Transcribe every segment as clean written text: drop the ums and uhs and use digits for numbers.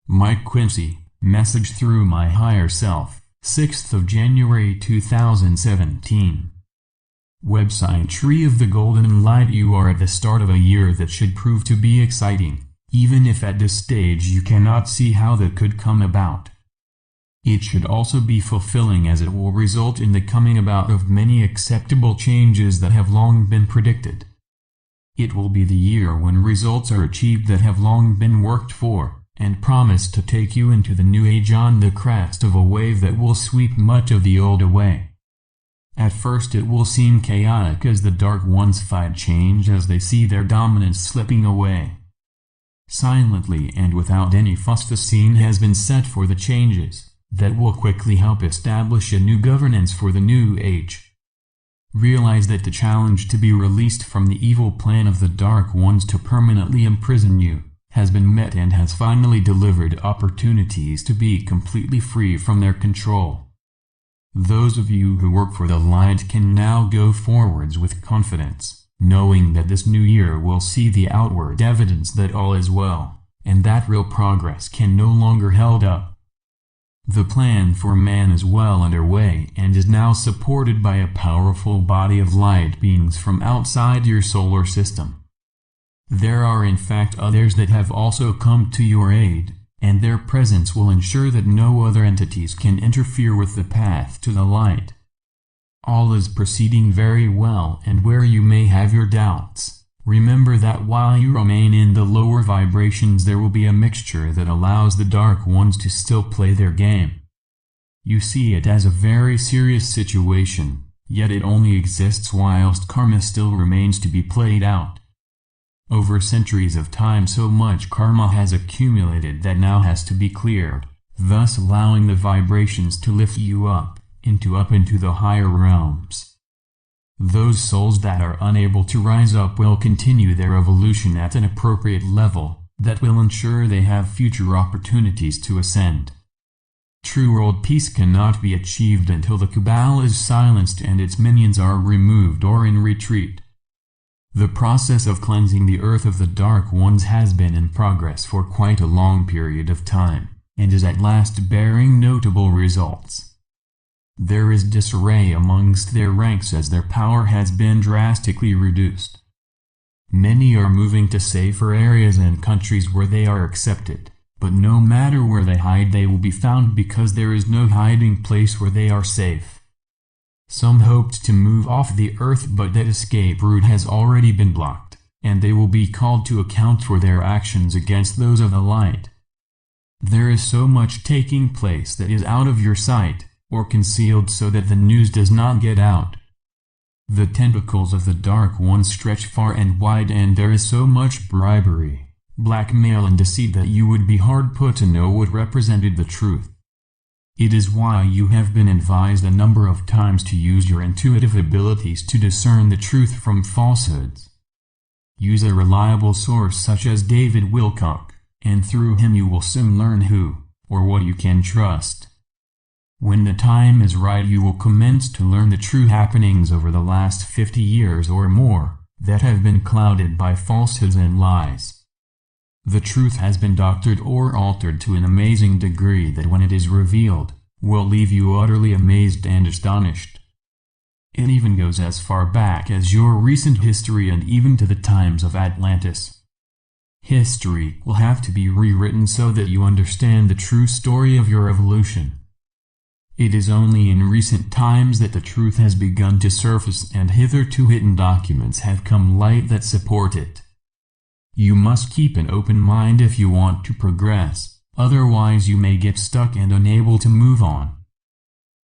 Mike Quinsey, message through my higher self, 6th of January 2017. Website Tree of the Golden Light. You are at the start of a year that should prove to be exciting, even if at this stage you cannot see how that could come about. It should also be fulfilling, as it will result in the coming about of many acceptable changes that have long been predicted. It will be the year when results are achieved that have long been worked for, and promise to take you into the new age on the crest of a wave that will sweep much of the old away. At first it will seem chaotic as the Dark Ones fight change as they see their dominance slipping away. Silently and without any fuss, the scene has been set for the changes that will quickly help establish a new governance for the new age. Realize that the challenge to be released from the evil plan of the Dark Ones to permanently imprison you has been met and has finally delivered opportunities to be completely free from their control. Those of you who work for the light can now go forwards with confidence, knowing that this new year will see the outward evidence that all is well, and that real progress can no longer held up. The plan for man is well underway and is now supported by a powerful body of light beings from outside your solar system. There are in fact others that have also come to your aid, and their presence will ensure that no other entities can interfere with the path to the light. All is proceeding very well, and where you may have your doubts, remember that while you remain in the lower vibrations there will be a mixture that allows the Dark Ones to still play their game. You see it as a very serious situation, yet it only exists whilst karma still remains to be played out. Over centuries of time so much karma has accumulated that now has to be cleared, thus allowing the vibrations to lift you up into the higher realms. Those souls that are unable to rise up will continue their evolution at an appropriate level that will ensure they have future opportunities to ascend. True world peace cannot be achieved until the cabal is silenced and its minions are removed or in retreat. The process of cleansing the earth of the Dark Ones has been in progress for quite a long period of time, and is at last bearing notable results. There is disarray amongst their ranks as their power has been drastically reduced. Many are moving to safer areas and countries where they are accepted, but no matter where they hide they will be found because there is no hiding place where they are safe. Some hoped to move off the earth, but that escape route has already been blocked, and they will be called to account for their actions against those of the light. There is so much taking place that is out of your sight, or concealed so that the news does not get out. The tentacles of the Dark Ones stretch far and wide, and there is so much bribery, blackmail and deceit that you would be hard put to know what represented the truth. It is why you have been advised a number of times to use your intuitive abilities to discern the truth from falsehoods. Use a reliable source such as David Wilcock, and through him you will soon learn who, or what you can trust. When the time is right you will commence to learn the true happenings over the last 50 years or more, that have been clouded by falsehoods and lies. The truth has been doctored or altered to an amazing degree that when it is revealed, will leave you utterly amazed and astonished. It even goes as far back as your recent history and even to the times of Atlantis. History will have to be rewritten so that you understand the true story of your evolution. It is only in recent times that the truth has begun to surface, and hitherto hidden documents have come light that support it. You must keep an open mind if you want to progress, otherwise you may get stuck and unable to move on.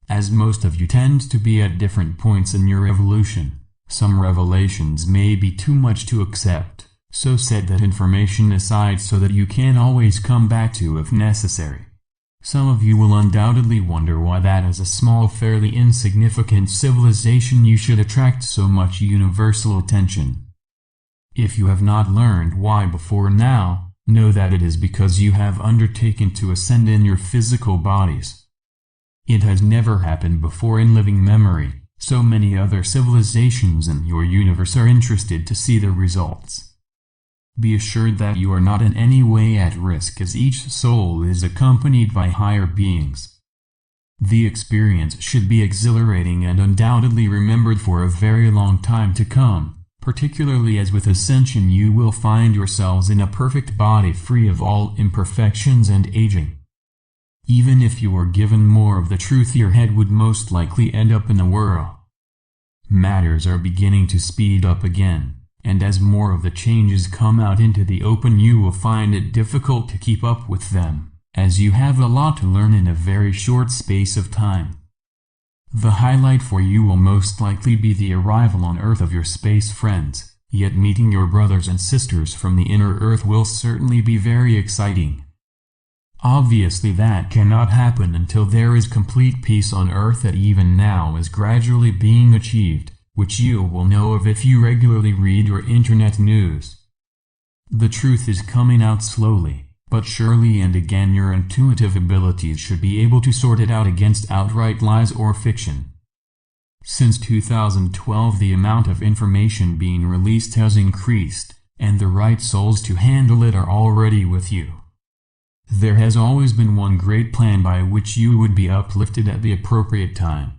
As most of you tend to be at different points in your evolution, some revelations may be too much to accept, so set that information aside so that you can always come back to if necessary. Some of you will undoubtedly wonder why that as a small, fairly insignificant civilization you should attract so much universal attention. If you have not learned why before now, know that it is because you have undertaken to ascend in your physical bodies. It has never happened before in living memory, so many other civilizations in your universe are interested to see the results. Be assured that you are not in any way at risk, as each soul is accompanied by higher beings. The experience should be exhilarating and undoubtedly remembered for a very long time to come, particularly as with ascension you will find yourselves in a perfect body free of all imperfections and aging. Even if you were given more of the truth, your head would most likely end up in a whirl. Matters are beginning to speed up again, and as more of the changes come out into the open you will find it difficult to keep up with them, as you have a lot to learn in a very short space of time. The highlight for you will most likely be the arrival on Earth of your space friends, yet meeting your brothers and sisters from the inner Earth will certainly be very exciting. Obviously that cannot happen until there is complete peace on Earth that even now is gradually being achieved, which you will know of if you regularly read your internet news. The truth is coming out slowly, but surely, and again your intuitive abilities should be able to sort it out against outright lies or fiction. Since 2012 the amount of information being released has increased, and the right souls to handle it are already with you. There has always been one great plan by which you would be uplifted at the appropriate time.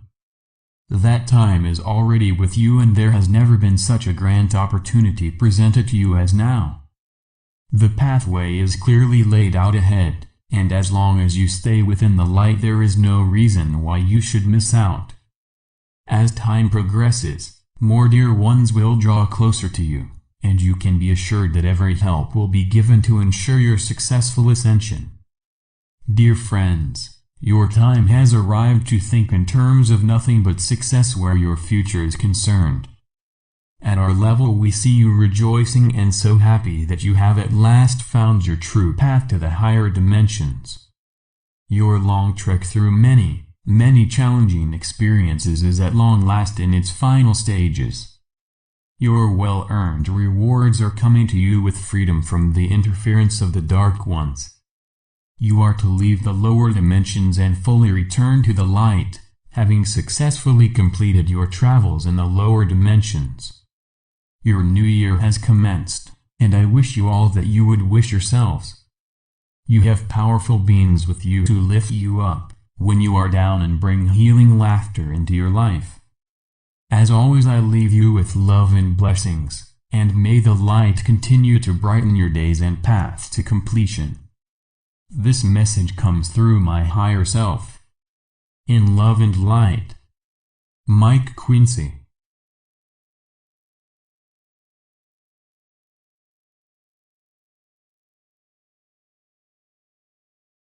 That time is already with you, and there has never been such a grand opportunity presented to you as now. The pathway is clearly laid out ahead, and as long as you stay within the light there is no reason why you should miss out. As time progresses, more dear ones will draw closer to you, and you can be assured that every help will be given to ensure your successful ascension. Dear friends, your time has arrived to think in terms of nothing but success where your future is concerned. At our level we see you rejoicing and so happy that you have at last found your true path to the higher dimensions. Your long trek through many, many challenging experiences is at long last in its final stages. Your well-earned rewards are coming to you with freedom from the interference of the dark ones. You are to leave the lower dimensions and fully return to the light, having successfully completed your travels in the lower dimensions. Your new year has commenced, and I wish you all that you would wish yourselves. You have powerful beings with you to lift you up when you are down and bring healing laughter into your life. As always I leave you with love and blessings, and may the light continue to brighten your days and paths to completion. This message comes through my higher self. In love and light. Mike Quinsey.